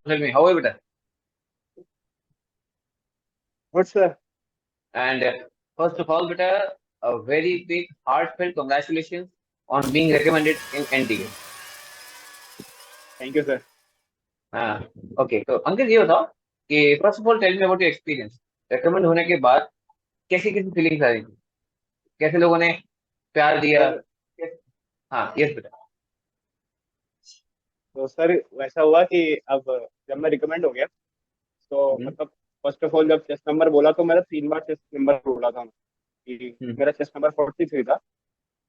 Tell me, how are you, beta? What's the And first of all, beta, a very big, heartfelt congratulations on being recommended in NTA. Thank you, sir. हाँ, okay. तो अंकित ये बताओ कि first of all tell me about your experience. Recommend होने के बाद कैसी कैसी फीलिंग्स आ रही थी? कैसे लोगों ने प्यार दिया? सर हाँ, यस बेटा। तो सर वैसा हुआ कि अब जब मैं रिकमेंड हो गया तो हम्म, मतलब फर्स्ट ऑफ ऑल जब चेस्ट नंबर बोला तो मेरा 3 बार चेस्ट नंबर बोला था कि हम्म, मेरा चेस्ट नंबर 43 था।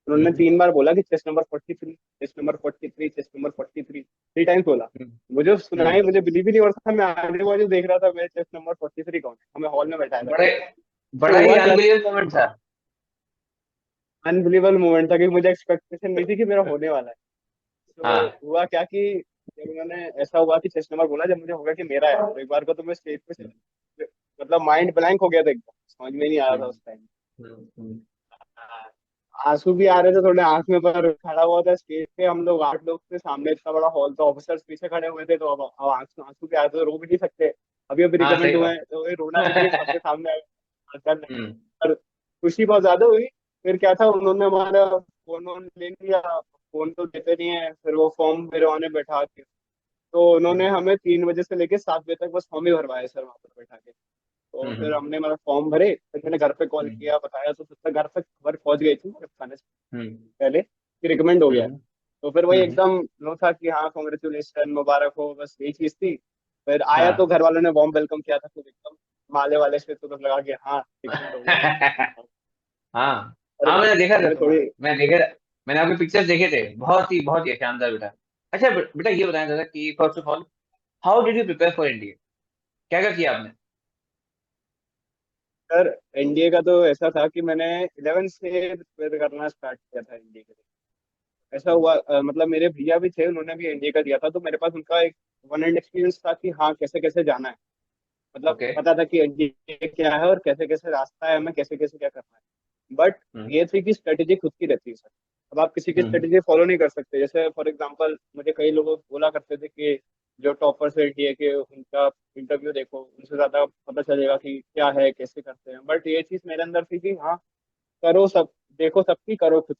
उन्होंने हम्म, 3 बार बोला कि chest number 43, chest number 43, chest number 43, 3 times बोला। हम्म, मुझे सुनाई, हम्म। मुझे बिलीव ही नहीं हो रहा था। मैं आजू बाजू देख रहा था मेरे चेस्ट नंबर 43 कौन है, हमें हॉल में बैठाया था। बड़े तो बड़ा ही हुआ क्या, अनबिलीवेबल मोमेंट था। अनबिलीवेबल मोमेंट था कि मुझे एक्सपेक्टेशन नहीं थी कि मेरा होने वाला है। तो हाँ, हुआ क्या कि जब उन्होंने ऐसा हुआ कि चेस्ट नंबर बोला, जब मुझे होगा कि मेरा है तो एक बार को तो मैं स्टेज पे मतलब माइंड ब्लैंक हो गया था, एकदम समझ में नहीं आ रहा था हम्म, उस टाइम। हम्म, आंसू भी आ रहे थे थोड़े आंख में, पर खड़ा हुआ था स्टेज पे, हम लोग 8 लोग थे, सामने इतना बड़ा हॉल था, ऑफिसर्स पीछे खड़े हुए थे, तो अब आंसू आंसू भी आ रहे थे, रो भी नहीं सकते। अभी अभी हाँ, रिकमेंड सही हुए बात। हैं तो ये रोना भी नहीं है सबके सामने कर। हम्म, पर खुशी बहुत ज्यादा हुई। फिर क्या था, उन्होंने हमारा फोन वोन ले लिया। फोन तो देते नहीं है, फिर वो फॉर्म भरवाने बैठा के, तो उन्होंने हम्म, हमें 3 बजे से लेके 7 बजे तक बस फॉर्म ही भरवाए सर, वहां पर बैठा के। तो फिर हम्म, हमने मतलब फॉर्म भरे, फिर मैंने घर पे कॉल हम्म, किया, बताया, तो तब तक घर पे खबर पहुंच गई थी जब खाने से हम्म, पहले कि रिकमेंड हो गया है। हम्म, तो फिर वही हम्म। एकदम लो था कि हाँ कॉन्ग्रेचुलेशन, मुबारक हो, बस यही चीज थी। फिर आया तो हाँ। घर वालों ने वार्म वेलकम किया था, तो एकदम माले वाले से तो लगा कि हाँ रिकमेंड हो गया। हाँ, पर हाँ, मैंने देखा था हमें तुम्हें। थोड़ी मैं देखे मैंने आपके पिक्चर्स देखे थे, बहुत ही शानदार बेटा। अच्छा बेटा, ये बताया था कि first of all, how did you prepare for India? क्या क्या किया आपने? सर, एनडीए का तो ऐसा था कि मैंने 11 से प्रिपेयर करना स्टार्ट किया था एनडीए के लिए। ऐसा हुआ मतलब मेरे भैया भी थे, उन्होंने भी एनडीए का दिया था, तो मेरे पास उनका एक वन एंड एक्सपीरियंस था कि हाँ कैसे कैसे जाना है। मतलब ओके। पता था कि एनडीए क्या है और कैसे कैसे रास्ता है, हमें कैसे कैसे क्या करना है। बट हम्म, ये थी कि स्ट्रेटेजी खुद की रहती है सर। अब आप किसी की हम्म, स्ट्रेटेजी फॉलो नहीं कर सकते। जैसे फॉर एग्जांपल मुझे कई लोग बोला करते थे कि जो टॉपर्स है एनडीए के, उनका इंटरव्यू देखो, उनसे ज्यादा पता चलेगा कि क्या है कैसे करते हैं। बट ये चीज मेरे अंदर थी कि हाँ करो सब, देखो सबकी, करो खुद,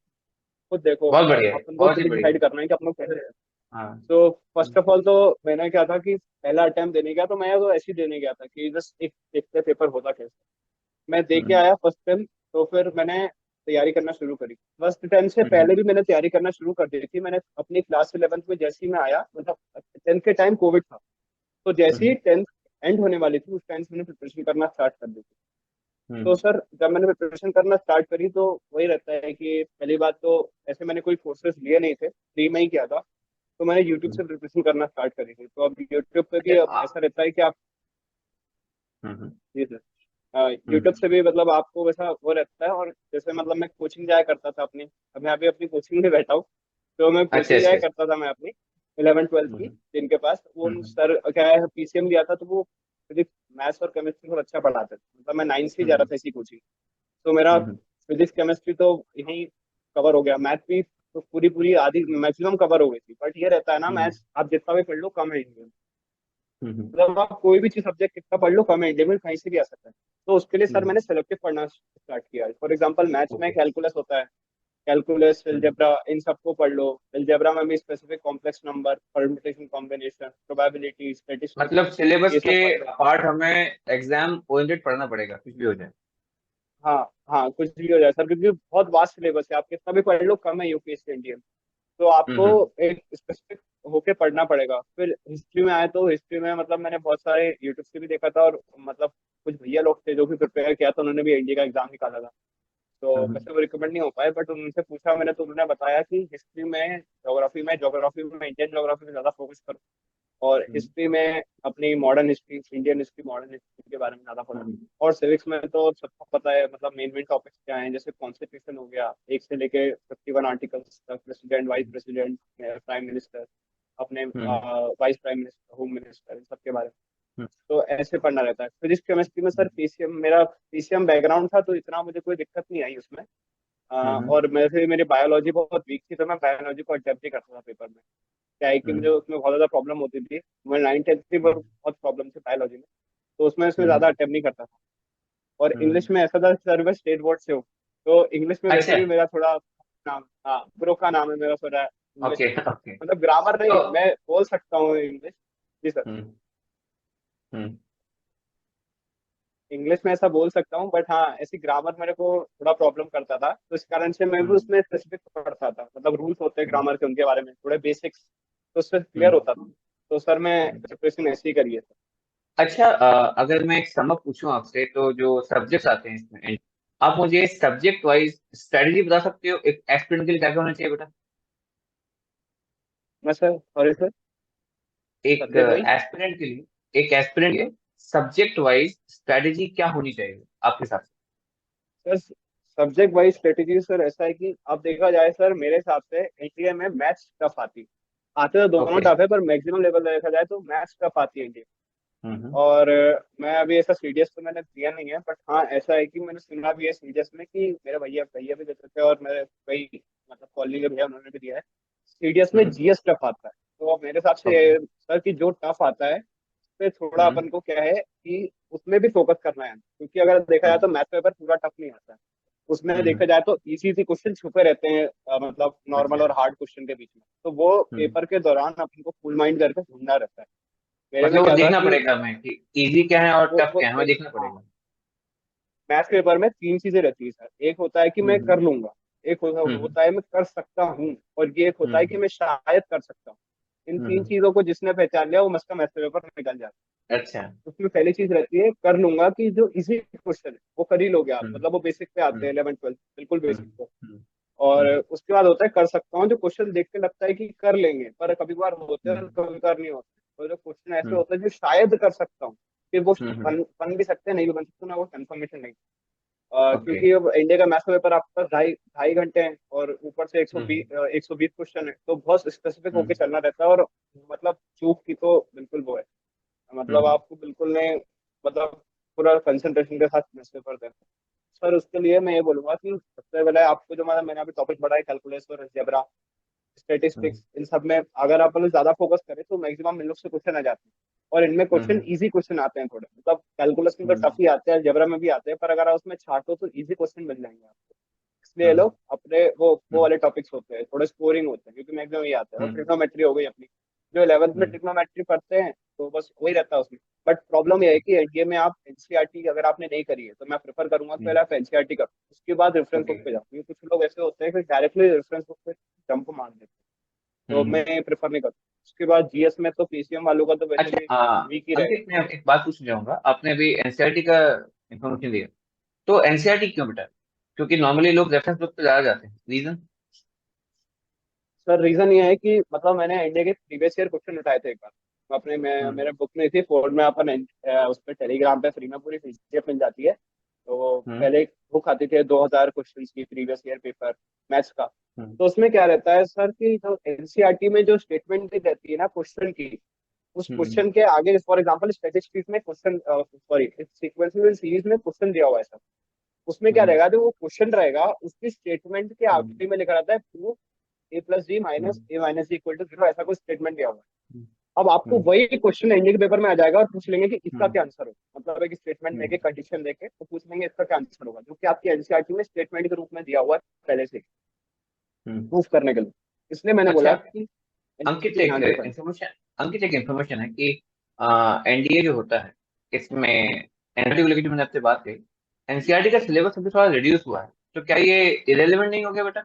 खुद देखो। बहुत बढ़िया है, अपन को बहुत ही खुद बढ़िया। डिसाइड करना है कि अपन को कैसे। हाँ। तो फर्स्ट ऑफ ऑल तो मैंने क्या था कि पहला अटेम्प्ट देने गया तो मैं तो ऐसे ही देने गया था कि जस्ट एक देखते पेपर होता कैसे। मैं दे के हम्म, आया फर्स्ट टाइम। तो फिर मैंने तैयारी करना शुरू करी। फर्स्ट टाइम से हम्म, पहले भी मैंने तैयारी करना शुरू कर दी थी। मैंने अपनी क्लास 11th में जैसे ही मैं आया, मतलब 10th के टाइम कोविड था, तो जैसे ही हम्म, 10th एंड होने वाली थी उस टाइम से मैंने प्रिपरेशन करना स्टार्ट कर दी थी। तो हम्म, सर जब मैंने प्रिपरेशन करना स्टार्ट करी तो वही रहता है कि पहली बात तो ऐसे मैंने कोई कोर्सेज लिए नहीं थे, फ्री में ही किया था। तो मैंने यूट्यूब हम्म। से प्रिपरेशन करना स्टार्ट करी थी। तो अब यूट्यूब पे भी अच्छा। अब ऐसा रहता है कि आप, हम्म, जी सर, यूट्यूब हम्म। से भी मतलब आपको वैसा वो रहता है। और जैसे मतलब मैं कोचिंग जाया करता था अपनी, अब मैं अभी अपनी कोचिंग में बैठा हूँ, तो मैं अच्छा, कोचिंग अच्छा, जाया अच्छा। करता था मैं अपनी 11th 12th की, हम्म, जिनके पास वो हम्म, सर क्या है पीसीएम लिया था, तो वो फिजिक्स मैथ्स और केमिस्ट्री बहुत अच्छा पढ़ाते थे। मतलब मैं 9 से ही जा रहा हम्म, था इसी कोचिंग। तो मेरा हम्म, फिजिक्स केमिस्ट्री तो यहीं कवर हो गया, मैथ भी तो पूरी पूरी आधी मैक्सिमम कवर हो गई थी। बट ये रहता है ना, हम्म, मैथ्स आप जितना भी पढ़ लो कम है इंडियन। हम्म, मतलब आप कोई भी चीज सब्जेक्ट कितना पढ़ लो कम है, इंडियन में कहीं से भी आ सकता है। तो उसके लिए सर हम्म। मैंने सेलेक्टिव पढ़ना स्टार्ट किया। फॉर एग्जाम्पल मैथ्स में ओके। कैलकुलस होता है, कैलकुलस, हम्म। अलजेब्रा, इन सबको पढ़ लो। अलजेब्रा में भी specific complex number, permutation, combination, probability, statistics, मतलब सिलेबस ये के सब पढ़ लो। पार्ट हमें एग्जाम ओरिएंटेड पढ़ना पड़ेगा, कुछ भी हो जाए। हाँ हाँ, कुछ भी हो जाए सर, क्योंकि बहुत वास्ट सिलेबस है, आप कितना भी पढ़ लो कम है यूपीएससी इंडियन। तो आपको हम्म, एक स्पेसिफिक होके पढ़ना पड़ेगा। फिर हिस्ट्री में आए तो हिस्ट्री में मतलब मैंने बहुत सारे यूट्यूब से भी देखा था, और मतलब कुछ भैया लोग थे जो भी प्रिपेयर किया था, उन्होंने भी एनडीए का एग्जाम निकाला था। तो हम्म, वैसे वो रिकमेंड नहीं हो पाए, बट उनसे पूछा मैंने तो उन्होंने बताया कि हिस्ट्री में, ज्योग्राफी में इंडियन ज्योग्राफी में ज्यादा फोकस करो, और हम्म, हिस्ट्री में अपनी modern history, Indian history, modern history के बारे में ज्यादा पढ़ो। हम्म, और सिविक्स में तो सबको पता है, मतलब मेन मेन टॉपिक्स क्या हैं, जैसे कॉन्स्टिट्यूशन हो गया, एक से लेके 51 आर्टिकल्स तक, president, vice president, prime minister, अपने hmm, vice prime minister, home minister, इन सब के बारे में। हम्म, तो ऐसे पढ़ना रहता है। फिजिक्स केमिस्ट्री में सर पीसीएम, मेरा पीसीएम बैकग्राउंड था, तो इतना मुझे कोई दिक्कत नहीं आई उसमें। हम्म, और मेरे बायोलॉजी बहुत वीक थी, तो मैं बायोलॉजी को अटेम्प्ट ही करता था पेपर में। क्या है कि मुझे हम्म उसमें बहुत ज्यादा प्रॉब्लम होती थी। मैं 9th 10th में हम्म बहुत प्रॉब्लम थी बायोलॉजी में, तो उसमें इसमें हम्म ज्यादा अटेम्प्ट नहीं करता था। और हम्म। इंग्लिश में ऐसा था सर, मैं स्टेट बोर्ड से हूँ, तो इंग्लिश में वैसे अच्छा। भी मेरा थोड़ा नाम, हाँ ब्रो का नाम है मेरा थोड़ा इंग्लिश ओके में। ओके। मतलब ग्रामर तो नहीं, मैं बोल सकता हूँ इंग्लिश। जी सर। हम्म हम्म इंग्लिश में ऐसा बोल सकता हूँ, बट हाँ ऐसी ग्रामर मेरे को थोड़ा प्रॉब्लम करता था, तो इस कारण से मैं भी हम्म उसमें स्पेसिफिक पढ़ता था, मतलब रूल्स होते हैं हम्म ग्रामर के उनके बारे में थोड़े बेसिक्स, तो उससे क्लियर हम्म होता था। तो सर मैं हम्म। प्रिपरेशन ऐसी ही करी है सर। अच्छा, अगर मैं एक सम अप पूछूं आपसे, तो जो सब्जेक्ट्स आते हैं इसमें, आप मुझे सब्जेक्ट वाइज स्ट्रेटजी बता सकते हो एक एस्पिरेंट के लिए क्या क्या होना चाहिए बेटा? मैं सर सॉरी सर। एक सब्जेक्ट वाइज एस्पिरेंट के लिए, एक एस्पिरेंट के सब्जेक्ट वाइज स्ट्रेटजी क्या होनी चाहिए आपके हिसाब से? Sir, subject wise strategy sir ऐसा है कि अब देखा जाए सर, मेरे हिसाब से एनडीए में मैथ्स टफ आती, आते तो दोनों ओके। टफ है, पर मैक्सिमम लेवल देखा जाए तो मैथ्स टफ आती है एनडीए। हम्म और मैं अभी ऐसा सीडीएस तो मैंने दिया नहीं है, बट हाँ ऐसा है कि मैंने सुना भी है सीडीएस में कि मेरे भैया भैया भी देते थे, और मेरे कई मतलब कॉलोनी के भैया उन्होंने भी दिया है, सीडीएस में हम्म। जीएस टफ आता है। तो अब मेरे हिसाब ओके। से सर कि जो टफ आता है उस पे थोड़ा हम्म अपन को क्या है कि उसमें भी फोकस करना है, क्योंकि अगर देखा जाए हम्म तो मैथ पेपर पूरा टफ नहीं आता है। उसमें देखा हम्म। जाए तो इजी इजी क्वेश्चन छुपे रहते हैं, मतलब नॉर्मल अच्छा। और हार्ड क्वेश्चन के बीच में, तो वो हम्म। पेपर के दौरान अपन को फुल माइंड करके ढूंढना रहता है। मेरे मतलब में वो क्या था देखना कि पड़ेगा हमें कि इजी क्या है और टफ वो क्या है, हमें देखना हाँ, पड़ेगा। मैथ्स पेपर में तीन चीजें रहती है सर, एक होता है कि मैं हम्म कर लूंगा, एक हम्म होता है मैं कर सकता हूँ, और ये एक होता है कि हम्म मैं शायद कर सकता हूँ। इन तीन हम्म। चीजों को जिसने पहचान लिया वो मस्त मैथ्स पेपर निकल जाता अच्छा। है। उसमें पहली चीज रहती है कर लूंगा, कि जो इजी क्वेश्चन है वो कर ही लोगे आप, हम्म मतलब वो बेसिक पे आते हम्म हैं 11th 12th, बिल्कुल हम्म बेसिक पे। हम्म और हम्म उसके बाद होता है कर सकता हूँ, जो क्वेश्चन देख के लगता है कि कर लेंगे, पर कभी कभार होते हैं और हम्म कभी कभार नहीं होते, और जो क्वेश्चन ऐसे हम्म होते हैं जो शायद कर सकता हूँ, फिर वो हम्म। बन भी सकते हैं नहीं भी बन सकते, ना वो कंफर्मेशन नहीं। ओके। क्योंकि अब इंडिया का मैथ्स पेपर आपके पास ढाई ढाई घंटे हैं, और ऊपर से हम्म 120 क्वेश्चन है, तो बहुत स्पेसिफिक होके हम्म चलना रहता है, और मतलब चूक की तो बिल्कुल वो है, मतलब हम्म आपको बिल्कुल ने मतलब पूरा कंसंट्रेशन के साथ मैथ्स पेपर देना है। सर उसके लिए मैं ये बोलूंगा कि सबसे पहले आपको जो मैंने अभी टॉपिक पढ़ा है, कैलकुलस और अलजेब्रा, हम्म स्टेटिस्टिक्स, इन सब में अगर आप मतलब ज्यादा फोकस करें तो मैक्सिमम इन लोग से क्वेश्चन आ जाते हैं, और इनमें क्वेश्चन हम्म इजी क्वेश्चन आते हैं थोड़े, मतलब कैलकुलस में तो हम्म टफ ही आते हैं, अलजेब्रा में भी आते हैं, पर अगर आप उसमें छाटो तो इजी क्वेश्चन मिल जाएंगे आपको। इसलिए ये हम्म लोग अपने वो हम्म वाले टॉपिक्स होते हैं थोड़े स्कोरिंग होते हैं, क्योंकि मैक्सिमम ये आता है, और हम्म ट्रिग्नोमेट्री हो गई अपनी, जो 11th में हम्म ट्रिग्नोमेट्री पढ़ते हैं तो बस वही रहता है उसमें। बट प्रॉब्लम यह है कि एनडीए में आप एनसीईआरटी अगर आपने नहीं करी है, तो मैं प्रेफर करूंगा कि पहले हम्म। आप एनसीईआरटी करो, उसके बाद रेफरेंस ओके। बुक पे जाओ, क्योंकि कुछ लोग ऐसे होते हैं कि डायरेक्टली रेफरेंस बुक पे जंप मार देते हैं, तो हम्म। मैं प्रेफर नहीं करता। उसके बाद जीएस में तो पीसीएम वालों का तो वैसे अच्छा, भी वीक ही रहेगा। अंकित, मैं एक बात पूछना चाहूंगा। आपने अभी एनसीईआरटी का इंफॉर्मेशन दिया, तो एनसीईआरटी क्यों बेटा? क्योंकि नॉर्मली लोग रेफरेंस बुक पे ज्यादा जाते हैं, रीजन? सर रीजन ये है कि मतलब मैंने इंडिया के प्रीवियस ईयर क्वेश्चन उठाए थे एक बार, अपने में हम्म मेरे बुक में थी फोर्ड में, अपन उस पर टेलीग्राम पे फ्री में पूरी पीडीएफ मिल जाती है। तो हम्म पहले एक बुक आती थी 2000 क्वेश्चन की, प्रीवियस ईयर पेपर मैथ्स का। हम्म तो उसमें क्या रहता है सर कि जो एनसीईआरटी में जो स्टेटमेंट दी रहती है ना क्वेश्चन की, उस हम्म क्वेश्चन के आगे फॉर एग्जांपल स्टैटिस्टिक्स में क्वेश्चन, सॉरी सीक्वेंशियल सीरीज में क्वेश्चन दिया हुआ है सर, उसमें क्या हम्म रहेगा, जो वो क्वेश्चन रहेगा उसकी स्टेटमेंट के हम्म आखिरी में लिखा रहता है proof A plus B minus hmm A minus B equal to zero, ऐसा कोई स्टेटमेंट दिया हुआ है। हम्म अब आपको हम्म वही क्वेश्चन एनडीए के पेपर में आ जाएगा, और पूछ लेंगे कि इसका हम्म क्या आंसर होगा, मतलब एक स्टेटमेंट हम्म देके कंडीशन देके तो पूछ लेंगे इसका क्या आंसर होगा, जो कि आपकी एनसीईआरटी में स्टेटमेंट के रूप में दिया हुआ है पहले से हम्म। प्रूफ करने के लिए। इसलिए मैंने अच्छा, बोला कि अंकित, जी एक हाँ देखो। इंफॉर्मेशन अंकित एक इंफॉर्मेशन है कि एनडीए जो होता है, इसमें एनडीए को लेकर जो मैंने आपसे बात कही, एनसीईआरटी का सिलेबस अभी थोड़ा रिड्यूस हुआ है, तो क्या ये इरेलीवेंट नहीं हो गया बेटा?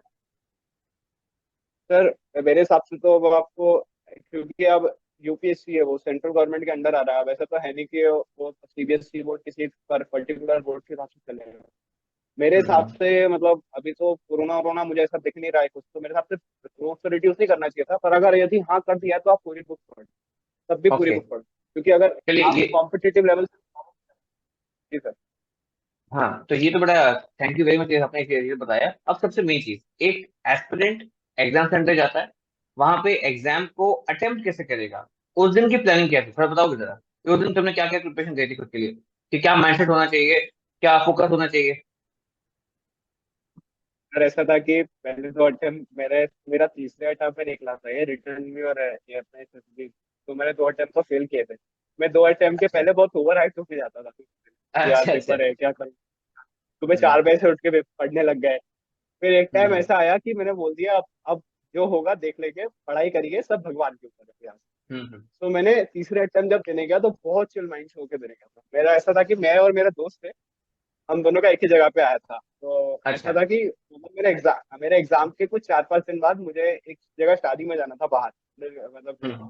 सर मेरे हिसाब से तो वो आपको, क्योंकि अब यूपीएससी है वो सेंट्रल गवर्नमेंट के अंडर आ रहा है, वैसे तो है नहीं कि वो सीबीएसई बोर्ड किसी पर पर्टिकुलर बोर्ड के हिसाब से चलेगा। मेरे हिसाब हम्म। से मतलब अभी तो कोरोना वोरोना मुझे ऐसा दिख नहीं रहा है कुछ, तो मेरे हिसाब से नोट्स तो रिड्यूस नहीं करना चाहिए था, पर अगर यदि हाँ कर दिया तो आप पूरी बुक पढ़ो, तब भी पूरी ओके। बुक पढ़ो, क्योंकि अगर चलिए आप ये, कॉम्पिटिटिव लेवल से। जी सर। हाँ, तो ये तो बड़ा थैंक यू वेरी मच, आपने ये बताया। अब सबसे मेन चीज, एक एस्पिरेंट एग्जाम सेंटर जाता है, वहां पे एग्जाम को अटेम्प्ट कैसे करेगा, उस दिन की प्लानिंग क्या थी, थोड़ा बताओगे जरा कि उस दिन तुमने क्या क्या प्रिपरेशन करी थी खुद के लिए, कि क्या माइंडसेट होना चाहिए, क्या फोकस होना चाहिए? और ऐसा था कि पहले दो अटेम्प्ट मेरा तीसरे अटेम्प्ट पे निकला था ये रिटर्न में और ये अपना SSB। तो मैंने दो अटेम्प्ट तो फेल किए थे। मैं दो अटेम्प्ट के अच्छा पहले बहुत ओवर हाइट होके जाता था कि यार अच्छा अच्छा। पेपर है क्या करूँ। सुबह हम्म 4 बजे से उठ के पढ़ने लग गए। फिर एक टाइम हम्म ऐसा आया कि मैंने बोल दिया अब जो होगा देख लेंगे, पढ़ाई करिए, सब भगवान के ऊपर है यार। हम्म। तो मैंने तीसरे अटेम्प्ट जब देने गया तो बहुत चिल माइंड से होके देने गया था। मेरा ऐसा था कि मैं और मेरा दोस्त थे, हम दोनों का एक ही जगह पे आया था। तो ऐसा अच्छा। था कि मतलब मेरे एग्जाम के कुछ 4-5 दिन बाद मुझे एक जगह शादी में जाना था बाहर, मतलब हम्म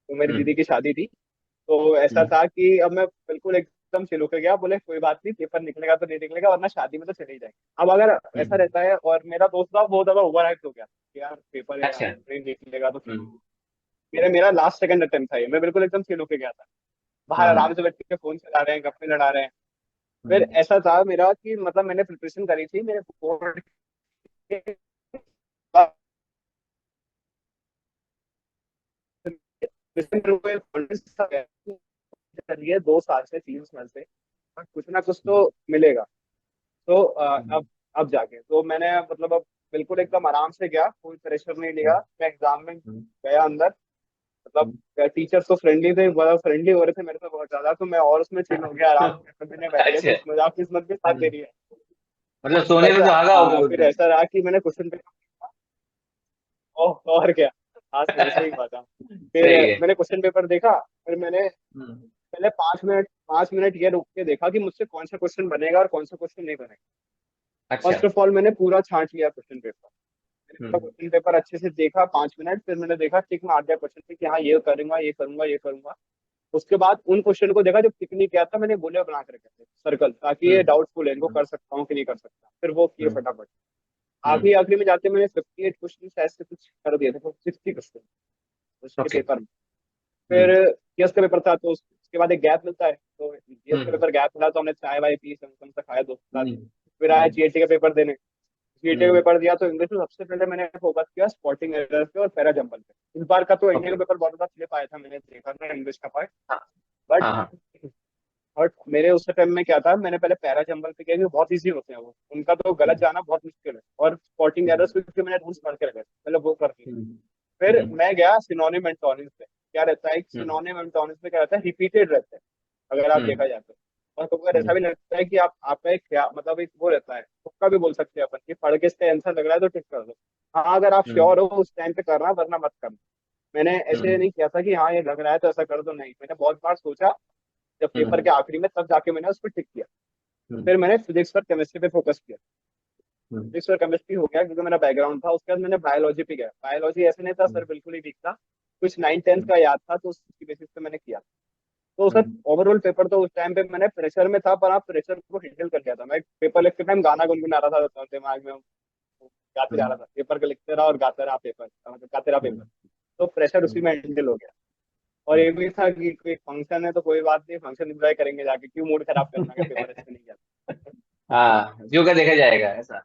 तो मेरी हम्म दीदी की शादी थी। तो ऐसा हम्म था कि अब मैं बिल्कुल एकदम चिल होकर गया, बोले कोई बात नहीं, पेपर निकलेगा तो नहीं निकलेगा, वरना शादी में तो चले ही जाएंगे। अब अगर ऐसा हम्म। रहता है, और मेरा दोस्त था बहुत ज्यादा ओवर एक्ट हो गया कि यार पेपर है यार, अच्छा। नहीं निकलेगा तो फिर। हम्म मेरा लास्ट सेकंड अटेम्प्ट था ये, मैं बिल्कुल एकदम चिल होकर गया था। बाहर हम्म आराम से बैठ के फोन चला रहे हैं, गप्पे लड़ा रहे हैं। फिर हम्म। ऐसा था मेरा कि मतलब मैंने प्रिपरेशन करी थी मेरे बोर्ड के बाद। चलिए 2 साल से 3 साल से कुछ ना कुछ तो मिलेगा। तो हम्म अब जाके तो मैंने मतलब अब बिल्कुल एकदम आराम से गया, कोई प्रेशर नहीं लिया। मैं एग्जाम में हम्म गया अंदर, मतलब हम्म। टीचर्स तो फ्रेंडली थे, बड़ा फ्रेंडली हो रहे थे मेरे से बहुत ज्यादा, तो मैं और उसमें चिल हो गया, आराम से मैंने बैठ गया अच्छा। कि मजाक किस्मत के साथ दे रही है। मतलब सोने में बचा सुहागा हो गया उस फिर दिन। ऐसा रहा कि मैंने क्वेश्चन पेपर, और क्या, हाँ सही बात है। फिर सही है। मैंने क्वेश्चन पेपर देखा। फिर मैंने हम्म। पहले 5 मिनट ये रुक के देखा कि मुझसे कौन सा क्वेश्चन बनेगा और कौन सा क्वेश्चन नहीं बनेगा। अच्छा। फर्स्ट ऑफ ऑल मैंने पूरा छांट लिया क्वेश्चन पेपर। मैंने पूरा हम्म क्वेश्चन पेपर अच्छे से देखा 5 मिनट, फिर मैंने देखा टिक मार दिया क्वेश्चन पे कि हाँ ये करूंगा ये करूंगा ये करूंगा। उसके बाद उन क्वेश्चन को देखा जो टिक नहीं किया था, मैंने बोले बना के रखे थे सर्कल, ताकि ये हम्म डाउटफुल है, इनको कर सकता हूँ कि नहीं कर सकता, फिर वो किए हम्म फटाफट। आखिरी हम्म आखिरी में जाते मैंने 58 क्वेश्चन ऐसे कुछ कर दिए थे, 60 क्वेश्चन उसके ओके। पेपर में। फिर हम्म जीएस का पेपर था, तो उसके बाद एक गैप मिलता है, तो जीएस का हम्म पेपर गैप मिला तो हमने चाय वाय पी, समोसा खाया दोस्त के साथ। हम्म फिर आया जीएटी का पेपर देने। जीएटी का हम्म। पेपर दिया तो इंग्लिश में सबसे पहले मैंने फोकस किया स्पॉटिंग एरर पे और पैरा जंपल पे। इस बार का तो इंडिया ओके। का पेपर बहुत ज्यादा स्लिप आया था, मैंने देखा था इंग्लिश का पार्ट। हाँ बट हाँ हाँ। बट मेरे उस टाइम में क्या था, मैंने पहले पैरा जंपल पे किया क्योंकि बहुत इजी होते हैं वो, उनका तो गलत हम्म जाना बहुत मुश्किल है, और स्पॉटिंग हम्म एरर्स क्योंकि मैंने रूल्स पढ़ के रखे थे, मतलब वो कर दिया। हम्म फिर हम्म मैं गया सिनोनिम एंड टॉनिम्स पे। क्या रहता है, हम्म सिनोनिम एंड टॉनिम्स पे क्या रहता है, रिपीटेड रहता है अगर आप हम्म देखा जाए तो। और कभी कभार ऐसा हम्म भी लगता है कि आप आपका एक मतलब एक वो रहता है, तुक्का भी बोल सकते हैं अपन कि पढ़ के इसका आंसर लग रहा है तो टिक कर दो। हाँ अगर आप हम्म श्योर हो उस टाइम पे करना, वरना मत करना। मैंने ऐसे हम्म नहीं किया था कि हाँ ये लग रहा है तो ऐसा कर दो, नहीं, मैंने बहुत बार सोचा जब पेपर हम्म के आखिरी में, तब जाके मैंने उस पर टिक किया। हम्म फिर मैंने फिजिक्स और केमिस्ट्री पे फोकस किया। हम्म फिजिक्स और केमिस्ट्री हो गया क्योंकि मेरा बैकग्राउंड था। उसके बाद मैंने बायोलॉजी पे गया। बायोलॉजी ऐसे नहीं था सर बिल्कुल ही वीक था, कुछ 9th 10th का याद था, तो उसकी बेसिस पे मैंने किया। तो सर हम्म ओवरऑल पेपर तो उस टाइम पे मैंने प्रेशर में था, पर आप प्रेशर को हैंडल कर लिया था। मैं पेपर लिखते टाइम गाना गुनगुना रहा था तो दिमाग में, गाते जा रहा हम्म था, पेपर का लिखते रहा और गाता रहा पेपर, मतलब गाते रहा पेपर। हम्म तो प्रेशर उसी हम्म में हैंडल हो गया। और हम्म। ये भी था कि कोई फंक्शन है तो कोई बात नहीं, फंक्शन एंजॉय करेंगे जाके, क्यों मूड खराब करना है पेपर अच्छे नहीं गया। हाँ जो का देखा जाएगा ऐसा।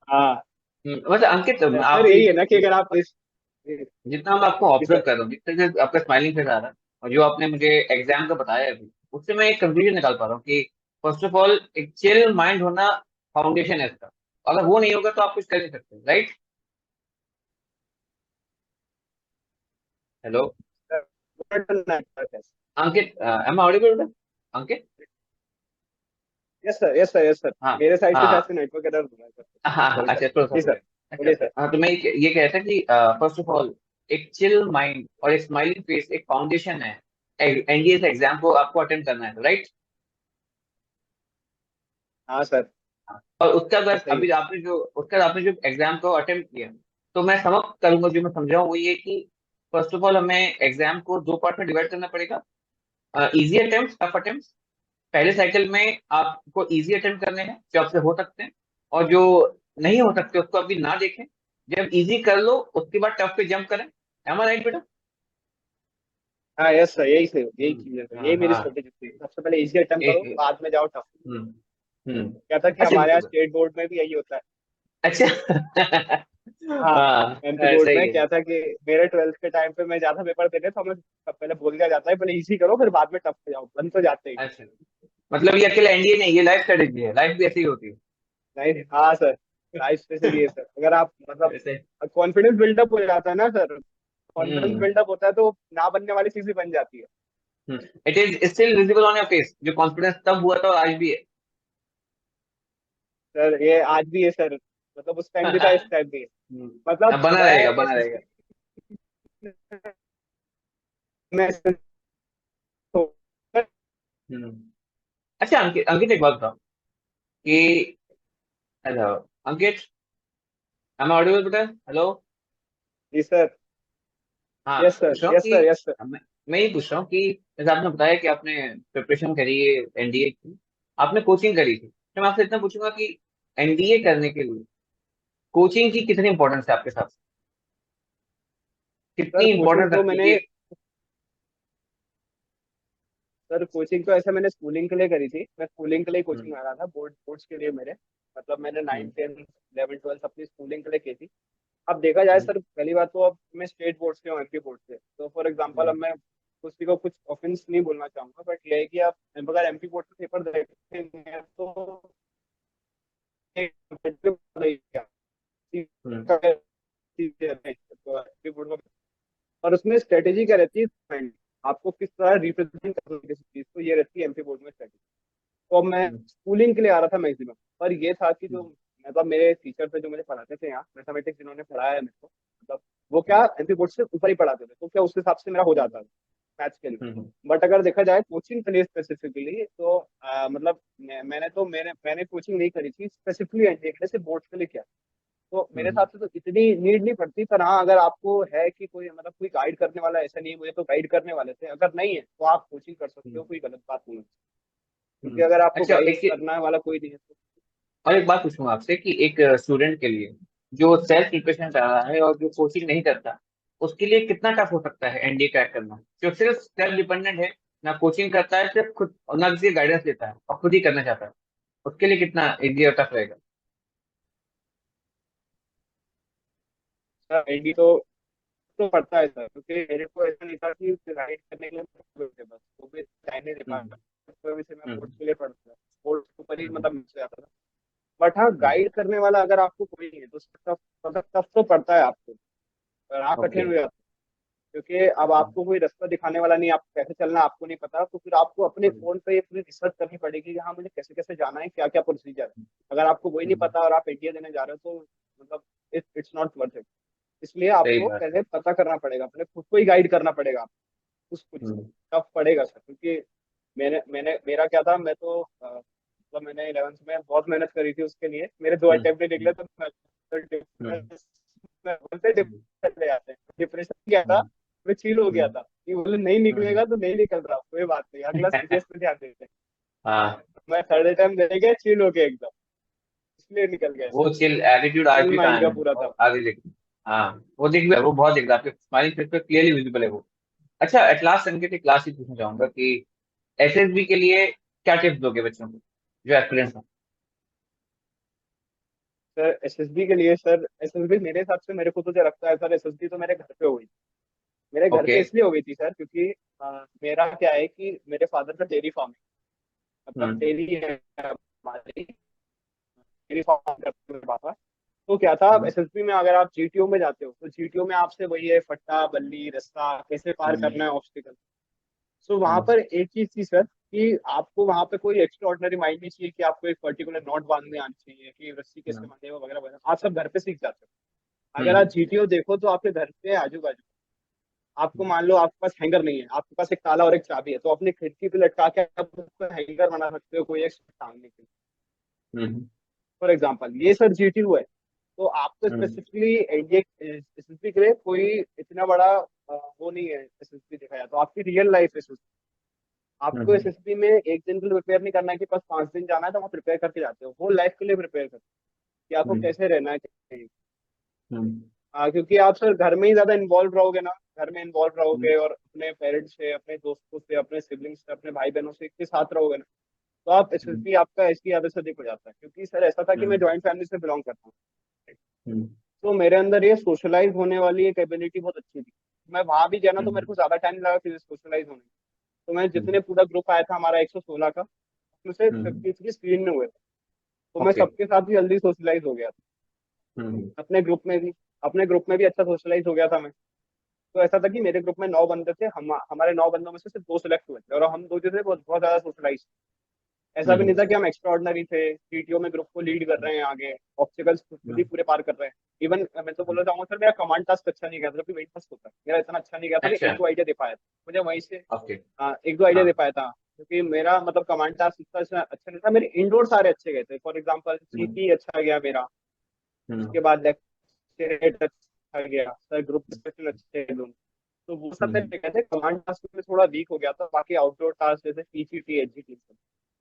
हाँ मतलब अंकित सर आप यही है ना कि अगर आप इस जितना मैं आपको जी ऑब्जर्व सर। कर रहा हूँ, जितना देर आपका स्माइलिंग फेस आ रहा है और जो आपने मुझे एग्जाम का बताया अभी, उससे मैं एक कंक्लूजन निकाल पा रहा हूँ कि फर्स्ट ऑफ ऑल एक चिल माइंड होना फाउंडेशन है इसका। अगर वो नहीं होगा तो आप कुछ कर नहीं सकते, right? Hello Ankit, am audible? Ankit. Yes sir yes sir yes sir. हाँ मेरे साइड से शायद हाँ से नेटवर्क एरर हो रहा है सर। हाँ हाँ, सॉरी सर। अच्छा थोड़ा सा जी हो सर, गया। अच्छा बोलिए अच्छा, सर। हाँ तो मैं ये कह रहा था कि फर्स्ट ऑफ ऑल एक चिल माइंड और एक स्माइलिंग फेस एक फाउंडेशन है एनडीए से एग्जाम को आपको अटेंड करना है, राइट? हाँ सर। और उसका ये बाद सही है। उसका आपने जो एग्जाम को अटेम्प्ट किया, तो मैं समाप्त करूंगा जो मैं समझाऊं वो ये कि फर्स्ट ऑफ ऑल हमें एग्जाम को दो पार्ट में डिवाइड करना पड़ेगा। Easy attempt, tough attempt. पहले साइकिल में आपको इजी अटेम्प्ट करने हैं जो आपसे हो सकते हैं, और जो नहीं हो सकते उसको अभी ना देखें। जब इजी कर लो उसके बाद टफ पे जंप करें। एम आई राइट बेटा? हाँ यस सर, यही सर, यही चीज है सर, हाँ यही मेरी हाँ। स्ट्रेटेजी थी, सबसे पहले इजी अटेम्प्ट करो, एक बाद में जाओ टफ। हम्म हम्म। क्या था कि अच्छा हमारे यहाँ स्टेट बोर्ड में भी यही होता है। अच्छा हाँ हाँ MP बोर्ड सही में है। क्या था कि मेरे 12th के टाइम पे मैं ज्यादा पेपर देने, तो हमें पहले बोल दिया जाता है पहले इजी करो फिर बाद में टफ पे जाओ, बन तो जाते ही। अच्छा, मतलब ये अकेला एनडीए नहीं, ये लाइफ स्ट्रेटेजी है, लाइफ भी ऐसी ही होती है। नहीं, हाँ सर, लाइफ स्पेशली है सर। अगर आप मतलब वैसे। कॉन्फिडेंस बिल्डअप हो जाता है ना सर, कॉन्फिडेंस हम्म। बिल्डअप होता है तो ना बनने वाली चीज भी बन जाती है। It is still visible on your face, जो कॉन्फिडेंस तब हुआ था और आज भी सर ये आज भी है सर, मतलब उस टाइम भी था, है। इस टाइम भी है। मतलब अब बना मैं रहेगा, बना रहेगा। एसएससी में हम्म। अच्छा अंकित, अंकित एक बात बताओ कि, hello Ankit, am I audible बेटा? हेलो। जी सर। हाँ, यस सर, पूछ रहा हूँ यस सर, कि, यस सर। मैं ये पूछ रहा हूँ कि जैसे आपने बताया कि आपने प्रिपरेशन करी है एनडीए की, आपने कोचिंग करी थी, तो मैं आपसे इतना पूछूंगा कि एनडीए करने के लिए कोचिंग की कितनी इंपॉर्टेंस है आपके साथ? सर कितनी कोचिंग इंपॉर्टेंस तो रखती मैंने है कि? सर कोचिंग तो ऐसे मैंने स्कूलिंग के लिए करी थी, मैं स्कूलिंग के लिए हम्म। कोचिंग आ रहा था, बोर्ड्स के लिए मेरे। मतलब मैंने नाइन हम्म। टेंथ 11 12 अपनी स्कूलिंग के लिए की थी। अब देखा जाए हम्म। सर, पहली बात तो अब मैं स्टेट बोर्ड से हूँ, एमपी बोर्ड से, तो फॉर एग्जांपल अब हम्म। मैं किसी को कुछ ऑफेंस नहीं बोलना चाहूंगा, बट ये है कि आप अगर एमपी बोर्ड से पेपर देखेंगे तो एक competitive रहेगा। हम्म। तो MP बोर्ड का, और उसमें स्ट्रेटेजी क्या रहती है, आपको किस तरह रिप्रेजेंट करना है किसी चीज को, ये रहती है एमपी बोर्ड में स्ट्रेटेजी। तो अब मैं हम्म। स्कूलिंग के लिए आ रहा था मैक्सिमम, पर ये था कि जो हम्म। मतलब मेरे टीचर थे जो मुझे पढ़ाते थे यहाँ मैथमेटिक्स, जिन्होंने पढ़ाया है मेरे को, मतलब वो हम्म। क्या एमपी बोर्ड से ऊपर ही पढ़ाते थे, तो क्या उस हिसाब से मेरा हो हम्म। जाता था मैथ्स के लिए। हम्म। बट अगर देखा जाए कोचिंग के लिए स्पेसिफिकली, तो मतलब मैंने कोचिंग नहीं करी थी स्पेसिफिकली एनडीए के लिए, सिर्फ बोर्ड्स के लिए किया। तो मेरे हम्म। हिसाब से तो इतनी नीड नहीं पड़ती, पर हाँ अगर आपको है कि कोई मतलब कोई गाइड करने वाला, ऐसा नहीं है मुझे तो गाइड करने वाले थे, अगर नहीं है तो आप कोचिंग कर सकते हम्म। हो, कोई गलत बात नहीं है। क्योंकि हम्म। अगर आपको अच्छा, गाइड एक करने वाला कोई नहीं है तो। और एक बात पूछूंगा आपसे कि एक स्टूडेंट के लिए जो सेल्फ प्रिपरेशन कर रहा है और जो कोचिंग नहीं करता, उसके लिए कितना टफ हो सकता है एनडीए क्रैक करना, जो सिर्फ सेल्फ डिपेंडेंट है, ना कोचिंग करता है, सिर्फ खुद और ना किसी गाइडेंस लेता है और खुद ही करना चाहता है, उसके लिए कितना इजी और टफ रहेगा? सर आईडी तो पड़ता है सर, क्योंकि मेरे को ऐसा नहीं था कि गाइड करने के लिए लोग थे, बस वो भी टाइम नहीं दे हम्म। पाता, तो वजह से मैं हम्म। बोर्ड्स के लिए पढ़ता था, बोर्ड्स के ऊपर ही हम्म। मतलब मिल जाता था। बट हाँ हम्म। गाइड करने वाला अगर आपको कोई नहीं है तो टफ, मतलब टफ तो पड़ता है आपको, और हाँ ओके। कठिन हो जाता है। क्योंकि अब हम्म। आपको कोई रास्ता दिखाने वाला नहीं, आपको कैसे चलना आपको नहीं पता, तो फिर आपको अपने हम्म। फोन पे ये पूरी रिसर्च करनी पड़ेगी कि हाँ मुझे कैसे कैसे जाना है, क्या क्या प्रोसीजर है। अगर आपको वही नहीं हम्म। पता और आप एटीए देने जा रहे हो तो मतलब इट्स नॉट वर्थ इट। इसलिए सही आपको बात है। पहले पता करना पड़ेगा, अपने खुद को ही गाइड करना पड़ेगा आपको उस कुछ। हम्म। टफ पड़ेगा सर, क्योंकि मैंने मैंने मेरा क्या था, मैं तो मतलब मैंने 11th में बहुत मेहनत करी थी उसके लिए, मेरे दो हम्म। अटेम्प्ट ही निकले, तो हम्म। हम्म। चले जाते हैं, डिप्रेशन क्या था, हम्म। मैं चिल हो गया हम्म। था कि बोले नहीं हम्म। निकलेगा तो नहीं निकल रहा, कोई बात नहीं, अगला सीरियस पे ध्यान देते हैं। हाँ, मैं थर्ड अटेम्प्ट देने गया, चिल हो गया एकदम, इसलिए निकल गया सर। वो चिल एटीट्यूड आज चिल भी माइंड कायम का है पूरा था। और आगे लेके। हाँ, वो दिख वो बहुत दिख रहा है आपके स्माइलिंग फेस पे, क्लियरली विजिबल है वो। अच्छा, एट लास्ट संकेत एक लास्ट चीज पूछना चाहूंगा कि एसएसबी के लिए क्या टिप्स दोगे बच्चों को जो एस्पिरेंट्स हैं? सर एसएसबी के लिए, सर एसएसबी मेरे हिसाब से, मेरे को तो जो लगता है सर, एसएसबी तो मेरे घर पे हो गई। मेरे घर ओके। पे इसलिए हो गई थी सर, क्योंकि मेरा क्या है कि मेरे फादर का डेयरी फार्म है, मतलब हम्म। डेयरी है हमारी, डेयरी फार्म करते हैं मेरे पापा। तो क्या था, हम्म। एसएसबी में अगर आप जीटीओ में जाते हो तो जीटीओ में आपसे वही है, फट्टा बल्ली रास्ता कैसे पार हम्म। करना है, ऑब्स्टिकल। सो वहां हम्म। पर एक चीज थी सर, कि आपको वहां पे कोई एक्स्ट्रा ऑर्डिनरी माइंड नहीं चाहिए कि आपको एक पर्टिकुलर नॉट बांधने आनी चाहिए कि रस्सी कैसे हम्म। बांधे वगैरह वगैरह, आप सब घर पे सीख जाते हो। अगर आप हम्म। जीटीओ देखो तो आपके घर के आजू बाजू, आपको मान लो आपके पास हैंगर नहीं है, आपके पास एक ताला और एक चाबी है, तो अपनी खिड़की पे लटका के आप उसको हैंगर बना सकते हो, कोई एक टांगने के लिए, हम्म। For example. ये सर जीटीयू है। तो आपको हम्म। स्पेसिफिकली एनडीए एसएसबी के लिए कोई इतना बड़ा वो नहीं है, एसएसबी देखा जाए तो आपकी रियल लाइफ एसएसबी। आपको हम्म। एसएसबी में एक दिन के लिए प्रिपेयर नहीं करना है कि बस 5 दिन जाना है तो वहाँ प्रिपेयर करके जाते हो, वो लाइफ के लिए प्रिपेयर करते हो कि आपको हम्म। कैसे रहना है, कैसे नहीं। हम्म। क्योंकि आप सर घर में ही ज्यादा इन्वॉल्व रहोगे ना, घर में इन्वॉल्व हम्म। रहोगे और अपने पेरेंट्स से, अपने दोस्तों से, अपने सिबलिंग्स से, अपने भाई बहनों से के साथ रहोगे ना, तो आप हम्म। एसएसबी आपका ऐसी आदत से अधिक हो जाता है। क्योंकि सर ऐसा था कि मैं हम्म। जॉइंट फैमिली से बिलोंग करता हूँ, हम्म। तो मेरे अंदर ये सोशलाइज होने वाली एक एबिलिटी बहुत अच्छी थी। मैं वहां भी गया ना तो मेरे हम्म। को ज्यादा टाइम लगा फिर सोशलाइज होने में। तो मैं हम्म। जितने पूरा ग्रुप आया था हमारा 116 का, उसमें से हम्म। 53 स्क्रीन में हुए थे। तो मैं ओके। सबके साथ ही जल्दी सोशलाइज हो गया था। हम्म अपने ग्रुप में भी अच्छा सोशलाइज हो गया था मैं। तो ऐसा था कि मेरे ग्रुप में 9 बंदे थे, हमारे 9 बंदों में से सिर्फ 2 सिलेक्ट हुए थे, और हम दो जो थे बहुत बहुत ज्यादा सोशलाइज। ऐसा भी नहीं हम्म था कि हम एक्स्ट्राऑर्डिनरी थे, टीटीओ में ग्रुप को लीड कर रहे हैं आगे, ऑब्स्टिकल्स खुद ही हम्म, पूरे पार कर रहे हैं। इवन मैं तो बोलना चाहूंगा सर, मेरा कमांड टास्क अच्छा नहीं गया था, जबकि वेट टास्क होता है, मेरा इतना अच्छा नहीं गया था, मैं अच्छा। एक दो आइडिया दे पाया था मुझे वहीं से। ओके। हाँ, एक दो आइडिया हाँ। दे पाया था, क्योंकि मेरा मतलब कमांड टास्क इतना अच्छा अच्छा नहीं था। मेरे इंडोर सारे अच्छे गए थे, फॉर एग्जाम्पल हम्म सीपी अच्छा गया मेरा। हम्म उसके बाद लेक्चर अच्छा गया सर, ग्रुप डिस्कशन अच्छे गए दोनों। तो वो सब हम्म मेरे कहते हैं कमांड टास्क में थोड़ा वीक हो गया था, बाकी आउटडोर टास्क जैसे पीसीटी एचजीटी।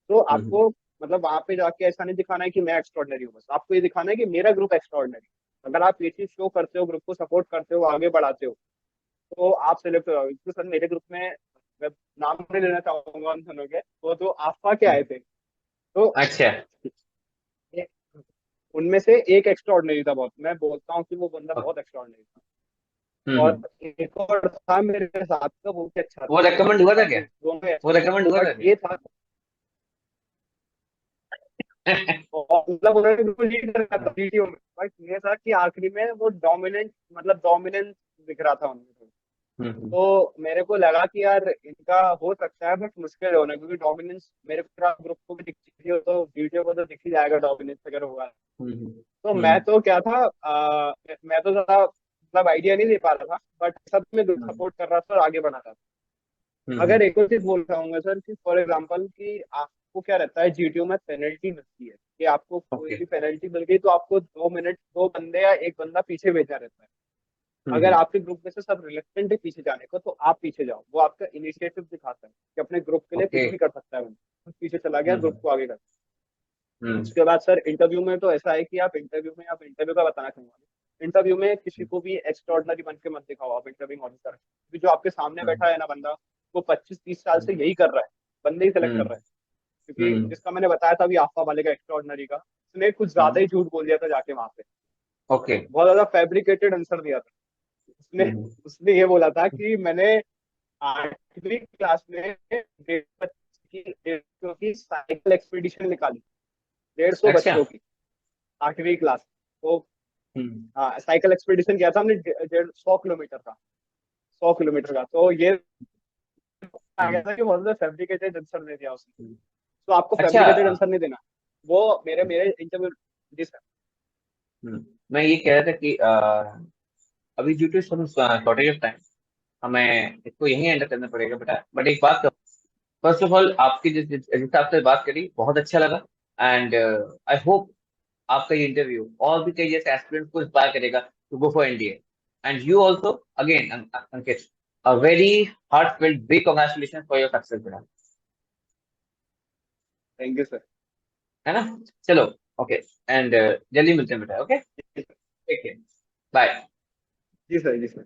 तो हम्म, आपको मतलब वहां पे जाके ऐसा नहीं दिखाना है कि मैं एक्स्ट्रॉर्डनरी हूँ, बस आपको ये दिखाना है कि मेरा ग्रुप एक्स्ट्रॉर्डनरी। अगर आप ये चीज शो करते हो, ग्रुप को सपोर्ट करते हो, आगे बढ़ाते हो, तो आप सिलेक्ट हो जाओगे। तो सर मेरे ग्रुप में, मैं नाम नहीं लेना चाहूंगा उन दोनों के, वो तो आफा के आए हम्म। थे। तो अच्छा। ए- उनमें से एक एक्स्ट्रॉर्डनरी था बहुत, मैं बोलता हूँ कि वो बंदा ओके। बहुत एक्स्ट्रॉर्डनरी था। और एक और था मेरे साथ का, वो भी अच्छा वो था, तो रेकमेंड हम हुआ था क्या? काफी दोनों वो अच्छे थे। रेकमेंड हुआ था बट क्या? ये था, और मतलब उन्होंने बिल्कुल लीड कर रखा था वीडियो में, बट ये था कि आखिरी में वो डोमिनेंट, मतलब डोमिनेंस दिख रहा था उनमें तो। हम्म तो मेरे को लगा कि यार इनका हो सकता है, बट मुश्किल होना, क्योंकि डोमिनेंस मेरे पूरा ग्रुप को भी दिखती थी, और तो वीडियो को तो दिख ही जाएगा डोमिनेंस अगर होगा। हम्म तो मैं हम्म तो क्या था, मैं तो ज्यादा मतलब आइडिया नहीं दे पा रहा था, बट सब में हम्म सपोर्ट कर रहा था और आगे बढ़ा रहा था। हम्म, अगर एक और चीज बोल चाहूंगा सर, कि फॉर एग्जाम्पल कि आपको क्या रहता है, जीटीओ में पेनल्टी मिलती है, कि आपको कोई ओके। भी पेनल्टी मिल गई तो आपको 2 मिनट, 2 बंदे या एक बंदा पीछे भेजना रहता है। अगर हम्म। आपके ग्रुप में से सब रिलेक्टेंट है पीछे जाने को, तो आप पीछे जाओ, वो आपका इनिशिएटिव दिखाता है कि अपने ग्रुप के लिए ओके। कुछ भी कर सकता है बंदा। तो पीछे चला गया, हम्म ग्रुप को आगे कर। हम्म उसके बाद सर इंटरव्यू में तो ऐसा है कि आप इंटरव्यू का बताना चाहूंगा, इंटरव्यू में किसी को भी एक्स्ट्रॉर्डनरी बन के मत दिखाओ आप इंटरव्यू ऑफिसर, क्योंकि जो आपके सामने बैठा है ना बंदा, वो 25-30 साल से यही कर रहा है, बंदे ही सेलेक्ट कर हम्म रहा है। क्योंकि हम्म जिसका मैंने बताया था अभी आफा वाले का, एक्स्ट्रॉर्डनरी का, उसने कुछ ज्यादा हम्म, ही झूठ बोल दिया था जाके वहां पे, ओके। बहुत ज्यादा फैब्रिकेटेड आंसर दिया था उसने। हम्म, उसने ये बोला था कि मैंने 8वीं क्लास में 150 बच्चों की साइकिल एक्सपीडिशन निकाली, 150 अच्छा। बच्चों की, 8वीं क्लास। तो हम्म हाँ, साइकिल एक्सपीडिशन किया था हमने 150 किलोमीटर का, 100 किलोमीटर का। तो ये आ गया हम्म था कि बहुत ज्यादा फैब्रिकेटेड आंसर दे दिया उसने। हम्म। तो आपको अच्छा। फैब्रिकेटेड आंसर नहीं देना। वो मेरे मेरे इंटरव्यू। जी सर। मैं ये कह रहा था कि अभी due to some shortage of time हमें इसको यहीं एंड करना पड़ेगा बेटा, बट एक बात, फर्स्ट ऑफ ऑल आपकी जिस हिसाब से बात करी बहुत अच्छा लगा। एंड आई होप आपका ये इंटरव्यू और भी कई जैसे एस्पिरेंट्स को इंस्पायर करेगा to go for NDA. And you also again Ankit, a very heartfelt big congratulation for your success बेटा। Thank you sir. है ना? चलो। ओके। एंड जल्दी मिलते हैं बेटा। ओके। Take care. बाय। जी सर, जी सर।